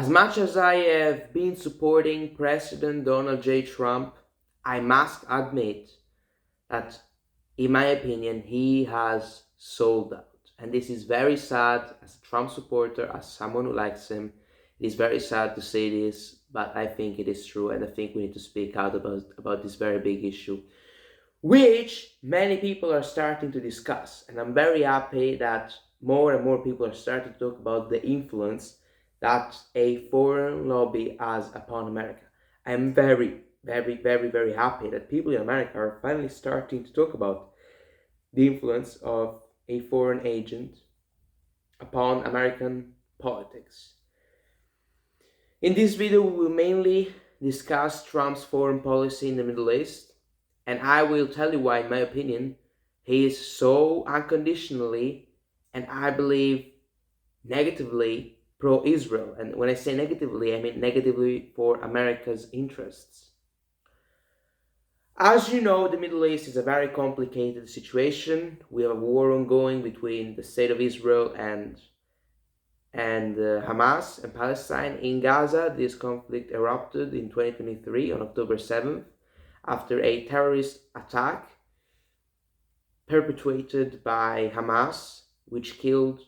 As much as I have been supporting President Donald J. Trump, I must admit that, in my opinion, he has sold out. And this is very sad as a Trump supporter, as someone who likes him. It is very sad to say this, but I think it is true, and I think we need to speak out about this very big issue, which many people are starting to discuss. And I'm very happy that more and more people are starting to talk about the influence that a foreign lobby has upon America. I'm very, very, very, very happy that people in America are finally starting to talk about the influence of a foreign agent upon American politics. In this video, we will mainly discuss Trump's foreign policy in the Middle East, and I will tell you why, in my opinion, he is so unconditionally, and I believe negatively, pro-Israel. And when I say negatively, I mean negatively for America's interests. As you know, the Middle East is a very complicated situation. We have a war ongoing between the state of Israel and Hamas and Palestine. In Gaza, this conflict erupted in 2023 on October 7th after a terrorist attack perpetrated by Hamas, which killed,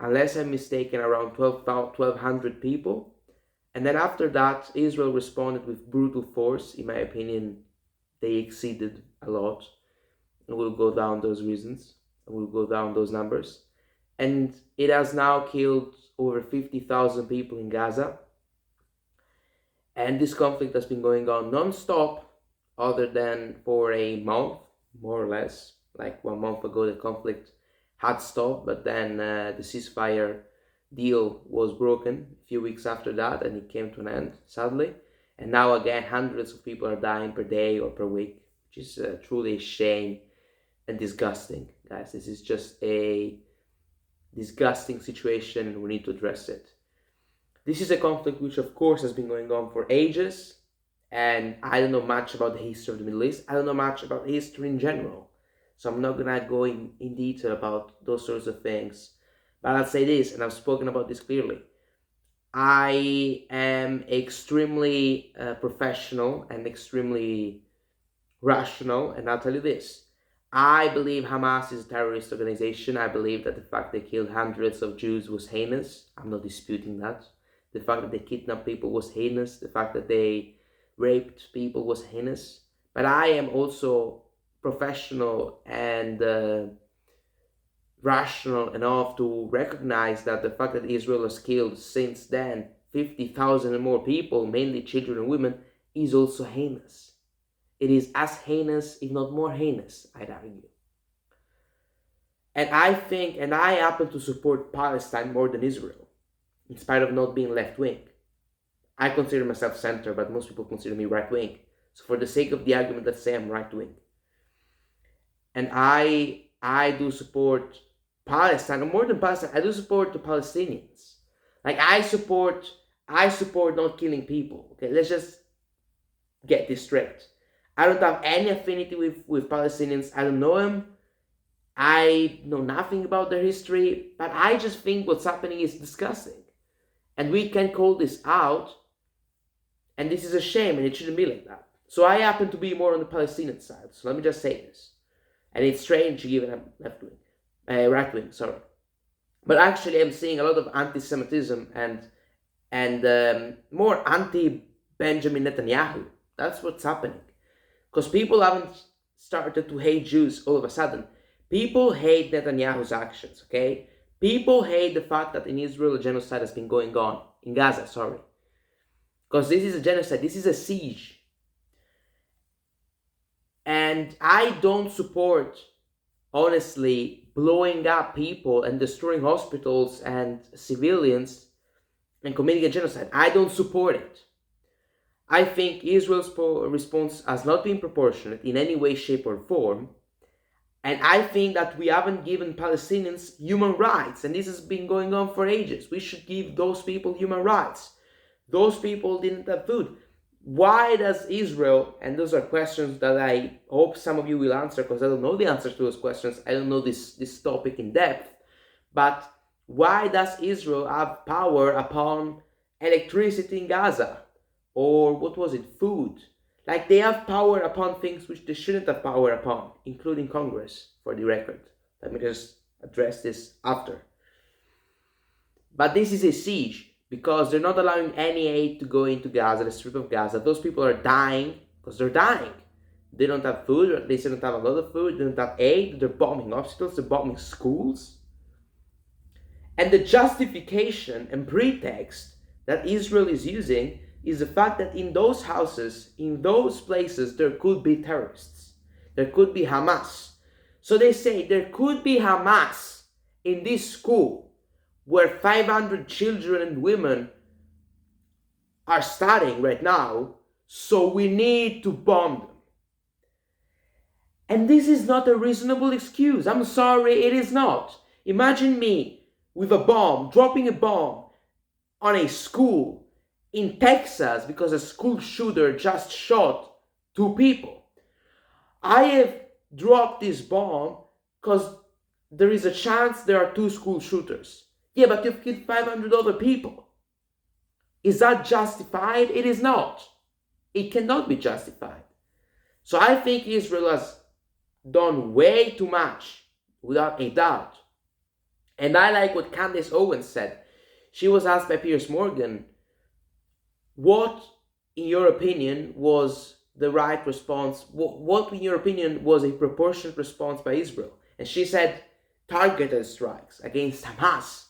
unless I'm mistaken, around 1,200 people. And then after that, Israel responded with brutal force. In my opinion, they exceeded a lot. And we'll go down those reasons, and we'll go down those numbers. And it has now killed over 50,000 people in Gaza. And this conflict has been going on non-stop, other than for a month, more or less. Like 1 month ago, the conflict had stopped, but then the ceasefire deal was broken a few weeks after that, and it came to an end, sadly. And now again, hundreds of people are dying per day or per week, which is truly a shame and disgusting, guys. This is just a disgusting situation, and we need to address it. This is a conflict which, of course, has been going on for ages, and I don't know much about the history of the Middle East. I don't know much about history in general, so I'm not gonna go in detail about those sorts of things. But I'll say this, and I've spoken about this clearly. I am extremely professional and extremely rational, and I'll tell you this. I believe Hamas is a terrorist organization. I believe that the fact they killed hundreds of Jews was heinous. I'm not disputing that. The fact that they kidnapped people was heinous. The fact that they raped people was heinous. But I am also professional and rational enough to recognize that the fact that Israel has killed since then 50,000 and more people, mainly children and women, is also heinous. It is as heinous, if not more heinous, I'd argue. And I think, and I happen to support Palestine more than Israel, in spite of not being left-wing. I consider myself center, but most people consider me right-wing. So for the sake of the argument, let's say I'm right-wing. And I do support Palestine, or more than Palestine, I do support the Palestinians. Like, I support not killing people. Okay, let's just get this straight. I don't have any affinity with Palestinians. I don't know them. I know nothing about their history, but I just think what's happening is disgusting. And we can call this out, and this is a shame, and it shouldn't be like that. So I happen to be more on the Palestinian side, so let me just say this. And it's strange given I'm right-wing, sorry. But actually I'm seeing a lot of anti-Semitism and more anti-Benjamin Netanyahu. That's what's happening. Because people haven't started to hate Jews all of a sudden. People hate Netanyahu's actions, okay? People hate the fact that in Israel a genocide has been going on. In Gaza, sorry. Because this is a genocide. This is a siege. And I don't support, honestly, blowing up people and destroying hospitals and civilians and committing a genocide. I don't support it. I think Israel's response has not been proportionate in any way, shape, or form. And I think that we haven't given Palestinians human rights. And this has been going on for ages. We should give those people human rights. Those people didn't have food. Why does Israel, and those are questions that I hope some of you will answer, because I don't know the answers to those questions. I don't know this topic in depth. But why does Israel have power upon electricity in Gaza, or what was it, food. Like, they have power upon things which they shouldn't have power upon, including Congress, for the record. Let me just address this after. But this is a siege, because they're not allowing any aid to go into Gaza, the Strip of Gaza. Those people are dying, because they're dying. They don't have food, or at least they don't have a lot of food, they don't have aid, they're bombing hospitals, they're bombing schools. And the justification and pretext that Israel is using is the fact that in those houses, in those places, there could be terrorists. There could be Hamas. So they say there could be Hamas in this school where 500 children and women are studying right now, so we need to bomb them. And this is not a reasonable excuse. I'm sorry, it is not. Imagine me with a bomb, dropping a bomb on a school in Texas because a school shooter just shot 2 people. I have dropped this bomb because there is a chance there are 2 school shooters. Yeah, but you've killed 500 other people. Is that justified? It is not. It cannot be justified. So I think Israel has done way too much, without a doubt. And I like what Candace Owens said. She was asked by Piers Morgan, what, in your opinion, was the right response? What, in your opinion, was a proportionate response by Israel? And she said, targeted strikes against Hamas.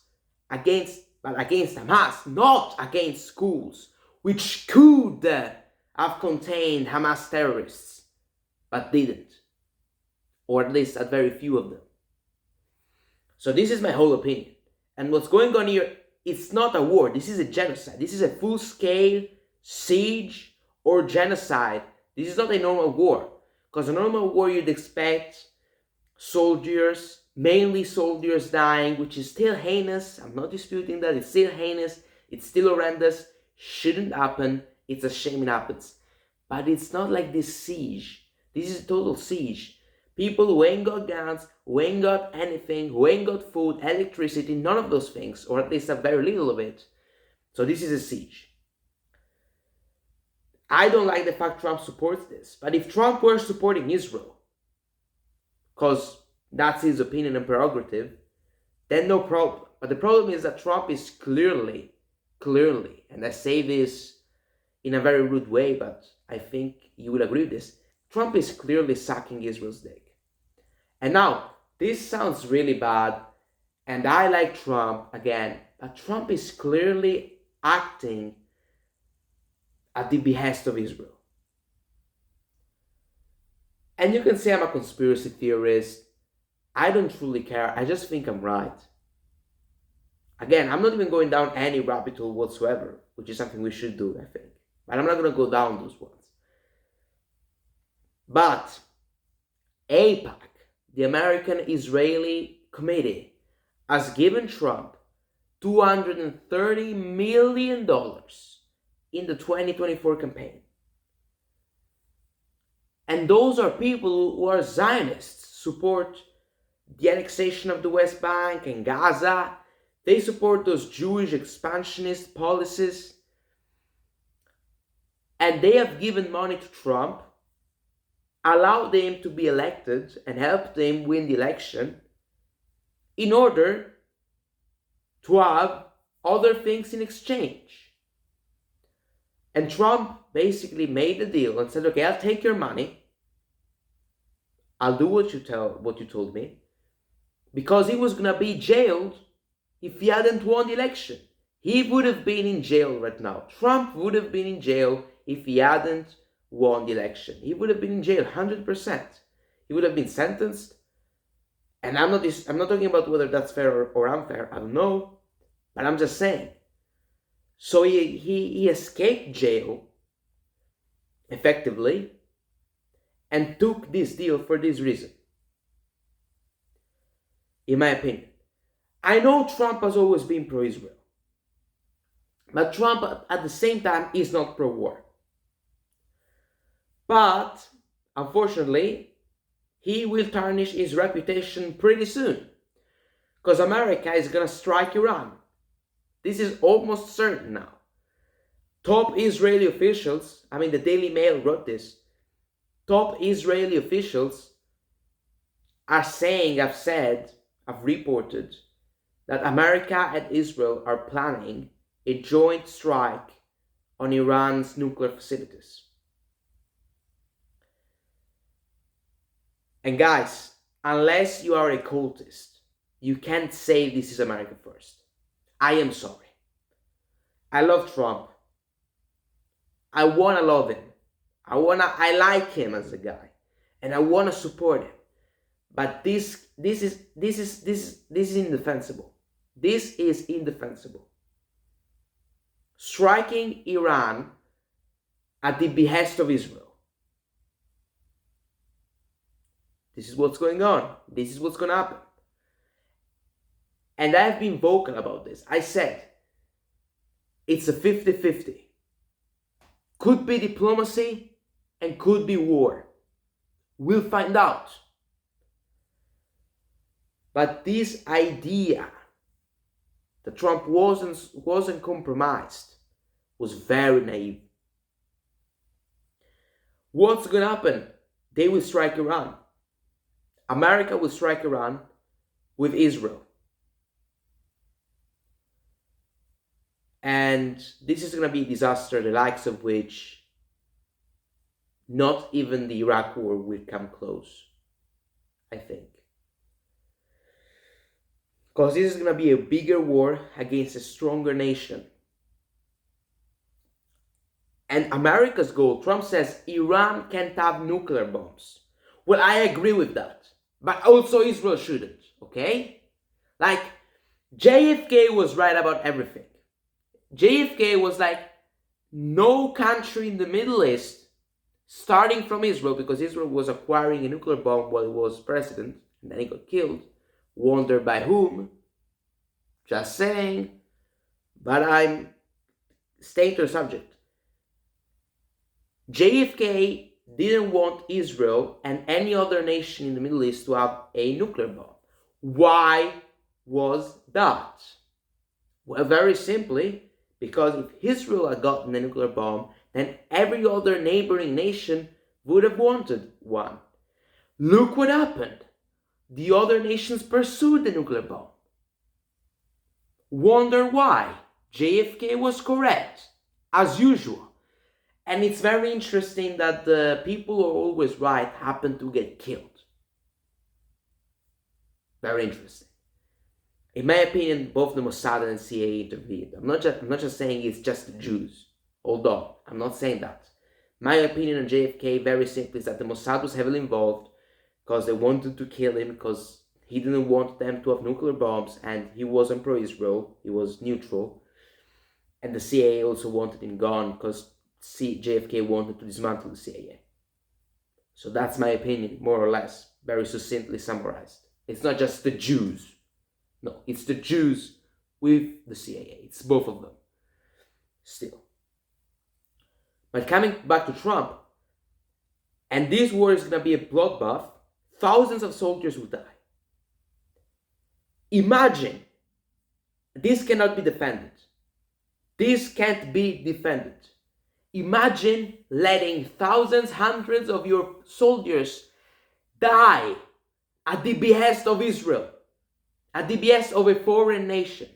Against Hamas, not against schools, which could have contained Hamas terrorists, but didn't. Or at least at very few of them. So this is my whole opinion. And what's going on here, it's not a war. This is a genocide. This is a full-scale siege or genocide. This is not a normal war. Because a normal war, you'd expect soldiers, mainly soldiers, dying, which is still heinous. I'm not disputing that. It's still heinous. It's still horrendous. Shouldn't happen. It's a shame it happens. But it's not like this siege. This is a total siege. People who ain't got guns, who ain't got anything, who ain't got food, electricity, none of those things, or at least have very little of it. So this is a siege. I don't like the fact Trump supports this, but if Trump were supporting Israel, because that's his opinion and prerogative, then no problem. But the problem is that Trump is clearly, and I say this in a very rude way, but I think you will agree with this, Trump is clearly sucking Israel's dick. And now, this sounds really bad, and I like Trump, again, but Trump is clearly acting at the behest of Israel. And you can say I'm a conspiracy theorist. I don't truly care. I just think I'm right. Again, I'm not even going down any rabbit hole whatsoever, which is something we should do, I think. But I'm not going to go down those ones. But AIPAC, the American-Israeli Committee, has given Trump $230 million in the 2024 campaign. And those are people who are Zionists, support the annexation of the West Bank and Gaza. They support those Jewish expansionist policies. And they have given money to Trump, allowed him to be elected, and helped him win the election in order to have other things in exchange. And Trump basically made the deal and said, okay, I'll take your money. I'll do what you told me. Because he was going to be jailed if he hadn't won the election. He would have been in jail right now. Trump would have been in jail if he hadn't won the election. He would have been in jail 100%. He would have been sentenced. And I'm not talking about whether that's fair or unfair. I don't know. But I'm just saying. So he escaped jail effectively and took this deal for this reason. In my opinion. I know Trump has always been pro-Israel. But Trump, at the same time, is not pro-war. But, unfortunately, he will tarnish his reputation pretty soon. Because America is going to strike Iran. This is almost certain now. Top Israeli officials, I mean, the Daily Mail wrote this, top Israeli officials are saying, I've reported, that America and Israel are planning a joint strike on Iran's nuclear facilities. And guys, unless you are a cultist, you can't say this is America first. I am sorry. I love Trump. I wanna love him. I like him as a guy, and I wanna support him. But this is indefensible. This is indefensible. Striking Iran at the behest of Israel. This is what's going on. This is what's going to happen. And I've been vocal about this. I said it's a 50-50. Could be diplomacy and could be war. We'll find out. But this idea that Trump wasn't compromised was very naive. What's going to happen? They will strike Iran. America will strike Iran with Israel. And this is going to be a disaster, the likes of which not even the Iraq war will come close, I think. Because this is going to be a bigger war against a stronger nation. And America's goal, Trump says, Iran can't have nuclear bombs. Well, I agree with that. But also Israel shouldn't, okay? Like, JFK was right about everything. JFK was like, no country in the Middle East, starting from Israel, because Israel was acquiring a nuclear bomb while he was president, and then he got killed. Wonder by whom? Just saying. But I'm staying to the subject. JFK didn't want Israel and any other nation in the Middle East to have a nuclear bomb. Why was that? Well, very simply, because if Israel had gotten a nuclear bomb, then every other neighboring nation would have wanted one. Look what happened. The other nations pursued the nuclear bomb. Wonder why? JFK was correct, as usual. And it's very interesting that the people who are always right happen to get killed. Very interesting. In my opinion, both the Mossad and CIA intervened. I'm not just saying it's just the Jews. Hold on, I'm not saying that. My opinion on JFK, very simply, is that the Mossad was heavily involved because they wanted to kill him because he didn't want them to have nuclear bombs and he wasn't pro-Israel, he was neutral. And the CIA also wanted him gone because JFK wanted to dismantle the CIA. So that's my opinion, more or less, very succinctly summarized. It's not just the Jews. No, it's the Jews with the CIA. It's both of them. Still. But coming back to Trump, and this war is going to be a bloodbath, thousands of soldiers will die. Imagine, this cannot be defended. This can't be defended. Imagine letting thousands, hundreds of your soldiers die at the behest of Israel, at the behest of a foreign nation.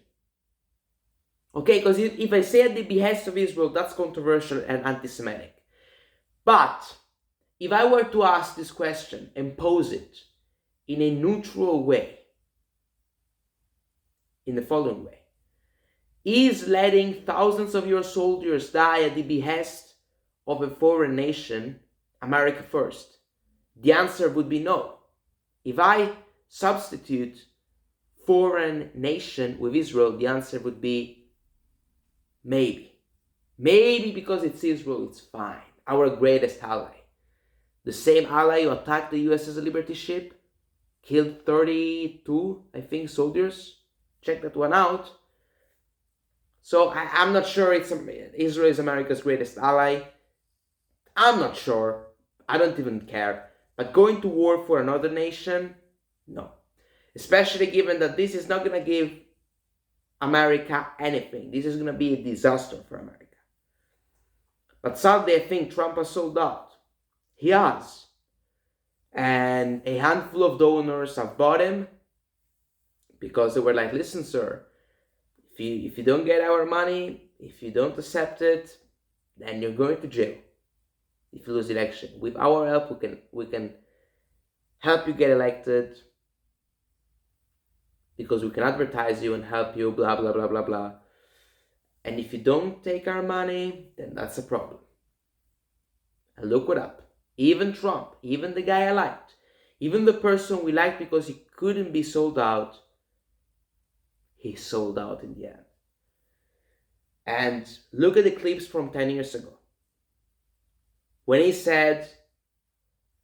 Okay, because if I say at the behest of Israel, that's controversial and anti-Semitic. But if I were to ask this question and pose it in a neutral way, in the following way, is letting thousands of your soldiers die at the behest of a foreign nation America first? The answer would be no. If I substitute foreign nation with Israel, the answer would be maybe. Maybe because it's Israel, it's fine. Our greatest ally. The same ally who attacked the USS Liberty ship, killed 32, I think, soldiers. Check that one out. So I'm not sure Israel is America's greatest ally. I'm not sure. I don't even care. But going to war for another nation? No. Especially given that this is not going to give America anything. This is going to be a disaster for America. But sadly, I think Trump has sold out. He has. And a handful of donors have bought him because they were like, listen, sir, if you don't get our money, if you don't accept it, then you're going to jail if you lose the election. With our help, we can help you get elected because we can advertise you and help you, blah, blah, blah, blah, blah. And if you don't take our money, then that's a problem. And look it up. Even Trump, even the guy I liked, even the person we liked because he couldn't be sold out, he sold out in the end. And look at the clips from 10 years ago. When he said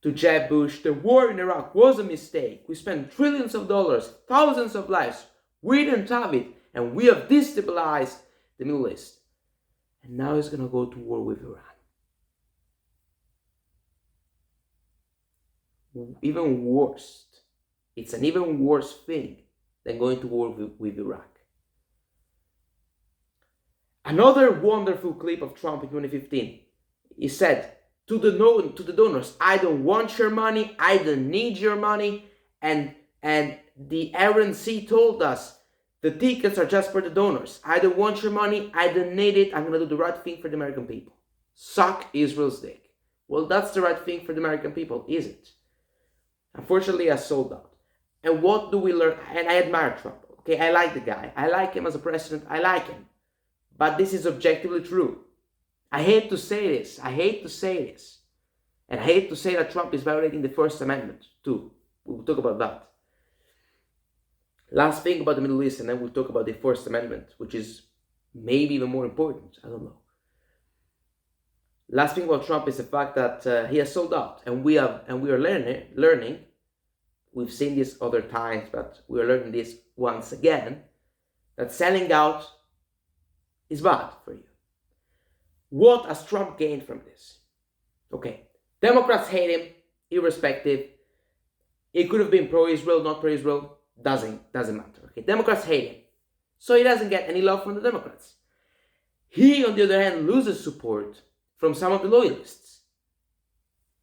to Jeb Bush, the war in Iraq was a mistake. We spent trillions of dollars, thousands of lives. We didn't have it. And we have destabilized the Middle East. And now he's going to go to war with Iran. Even worse. It's an even worse thing than going to war with Iraq. Another wonderful clip of Trump in 2015. He said to the donors, I don't want your money, I don't need your money, and the RNC told us the tickets are just for the donors. I don't want your money, I don't need it, I'm going to do the right thing for the American people. Suck Israel's dick. Well, that's the right thing for the American people, is it? Unfortunately, I sold out. And what do we learn? And I admire Trump. Okay, I like the guy. I like him as a president. I like him. But this is objectively true. I hate to say this. And I hate to say that Trump is violating the First Amendment, too. We'll talk about that. Last thing about the Middle East, and then we'll talk about the First Amendment, which is maybe even more important. I don't know. Last thing about Trump is the fact that he has sold out, and we are learning. We've seen this other times, but we are learning this once again, that selling out is bad for you. What has Trump gained from this? Okay, Democrats hate him, irrespective. He could have been pro-Israel, not pro-Israel, doesn't matter. Okay, Democrats hate him, so he doesn't get any love from the Democrats. He, on the other hand, loses support from some of the loyalists,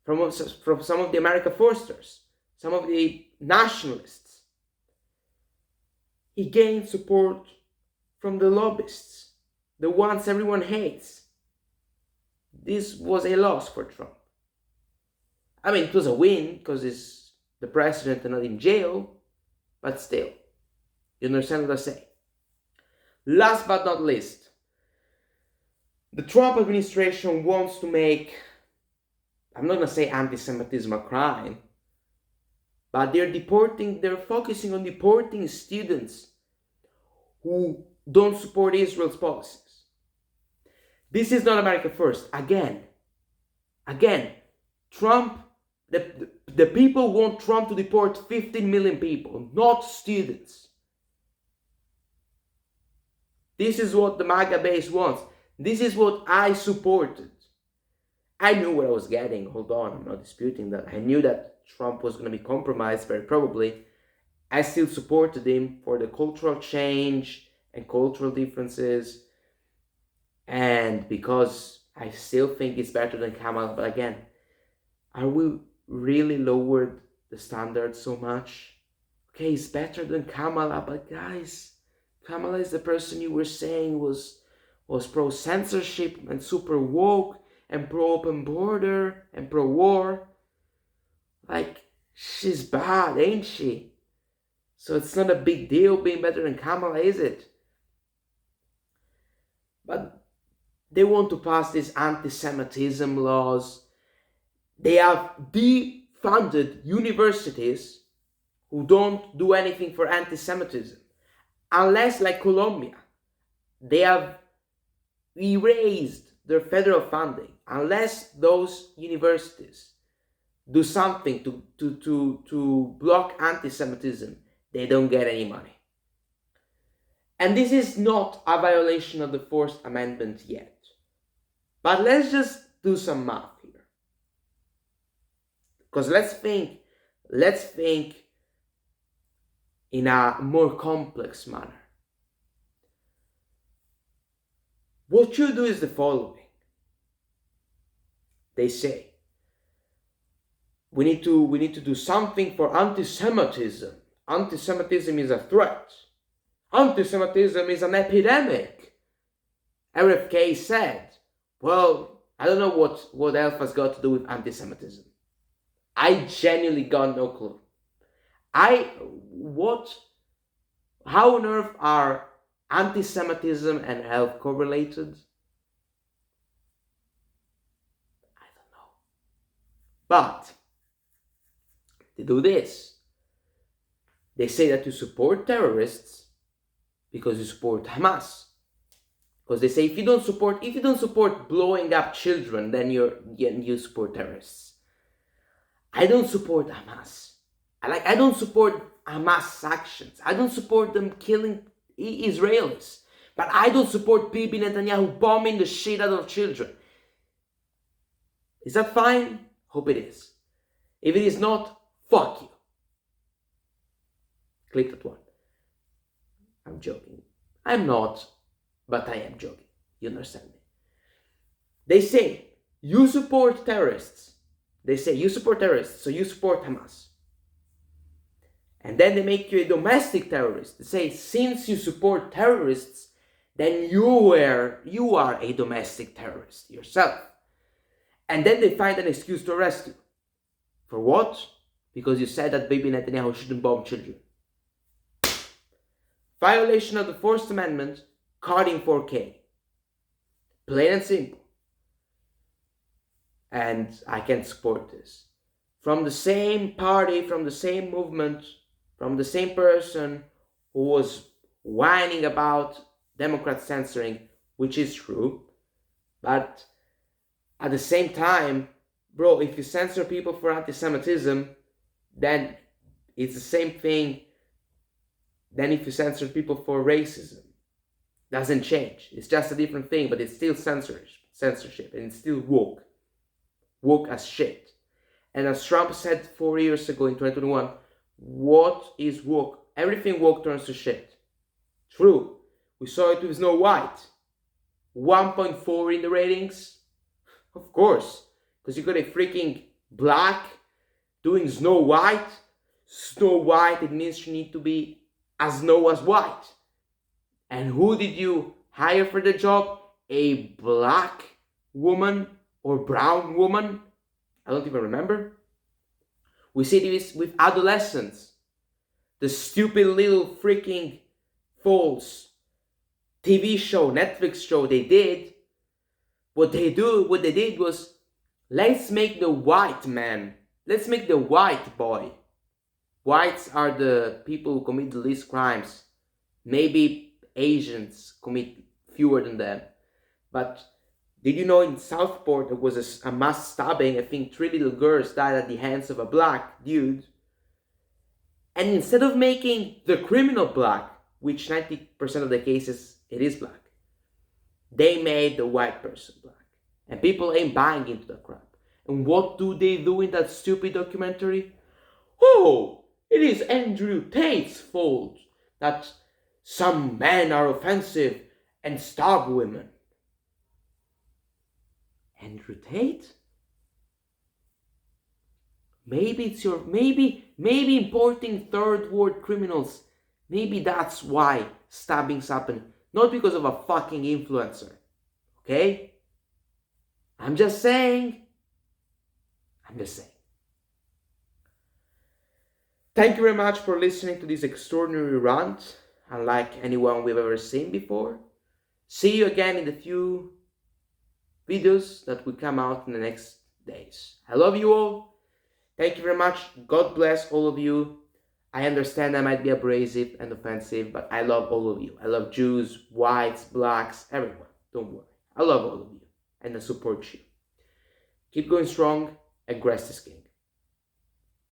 from some of the America Firsters, some of the nationalists. He gained support from the lobbyists, the ones everyone hates. This was a loss for Trump. I mean, it was a win because he's the president and not in jail, but still, you understand what I say. Last but not least, the Trump administration wants to make, I'm not going to say anti-Semitism a crime, but they're focusing on deporting students who don't support Israel's policies. This is not America first. Again, Trump, the people want Trump to deport 15 million people, not students. This is what the MAGA base wants. This is what I supported. I knew what I was getting. Hold on, I'm not disputing that. I knew that Trump was going to be compromised, very probably. I still supported him for the cultural change and cultural differences. And because I still think it's better than Kamala. But again, are we really lowered the standards so much? Okay, it's better than Kamala, but guys, Kamala is the person you were saying was pro-censorship and super woke and pro-open border and pro-war. Like, she's bad, ain't she? So it's not a big deal being better than Kamala, is it? But they want to pass these anti-Semitism laws. They have defunded universities who don't do anything for anti-Semitism. Unless, like Colombia, they have erased their federal funding. Unless those universities do something to block anti-Semitism, they don't get any money. And this is not a violation of the First Amendment yet. But let's just do some math here. Because let's think in a more complex manner. What you do is the following. they say, we need to do something for anti-Semitism. Anti-Semitism is a threat. Anti-Semitism is an epidemic. RFK said, well, I don't know what else has got to do with anti-Semitism. I genuinely got no clue. How on earth are anti-Semitism and health correlated? I don't know. But they do this. They say that you support terrorists because you support Hamas. Because they say if you don't support blowing up children, then you support terrorists. I don't support Hamas. I don't support Hamas actions. I don't support them killing Israelis. But I don't support Bibi Netanyahu bombing the shit out of children. Is that fine? Hope it is. If it is not, fuck you. Click that one. I'm joking. I'm not, but I am joking. You understand me? They say, you support terrorists. They say, you support terrorists, so you support Hamas. And then they make you a domestic terrorist. They say, since you support terrorists, then you are a domestic terrorist yourself. And then they find an excuse to arrest you. For what? Because you said that Bibi Netanyahu shouldn't bomb children. Violation of the First Amendment, caught in 4K. Plain and simple. And I can't support this. From the same party, from the same movement, from the same person who was whining about Democrats censoring, which is true. But at the same time, bro, if you censor people for anti-Semitism, then it's the same thing than if you censor people for racism. Doesn't change. It's just a different thing, but it's still censorship, and it's still woke. Woke as shit. And as Trump said 4 years ago in 2021, what is woke? Everything woke turns to shit. True. We saw it with Snow White. 1.4 in the ratings. Of course. Because you got a freaking black doing Snow White. Snow White, it means you need to be as snow as white. And who did you hire for the job? A black woman or brown woman? I don't even remember. We see this with adolescents. The stupid little freaking false TV show, Netflix show they did. What they did was, let's make the white man, let's make the white boy. Whites are the people who commit the least crimes. Maybe Asians commit fewer than them. But did you know in Southport there was a mass stabbing? I think 3 little girls died at the hands of a black dude. And instead of making the criminal black, which 90% of the cases it is black, they made the white person black. And people ain't buying into that crap. And what do they do in that stupid documentary? Oh, it is Andrew Tate's fault that some men are offensive and stab women. Andrew Tate? Maybe it's maybe importing third world criminals. Maybe that's why stabbings happen. Not because of a fucking influencer. Okay? I'm just saying. Thank you very much for listening to this extraordinary rant, unlike anyone we've ever seen before. See you again in the few videos that will come out in the next days. I love you all. Thank you very much. God bless all of you. I understand I might be abrasive and offensive, but I love all of you. I love Jews, whites, blacks, everyone. Don't worry. I love all of you and I support you. Keep going strong and grass this game.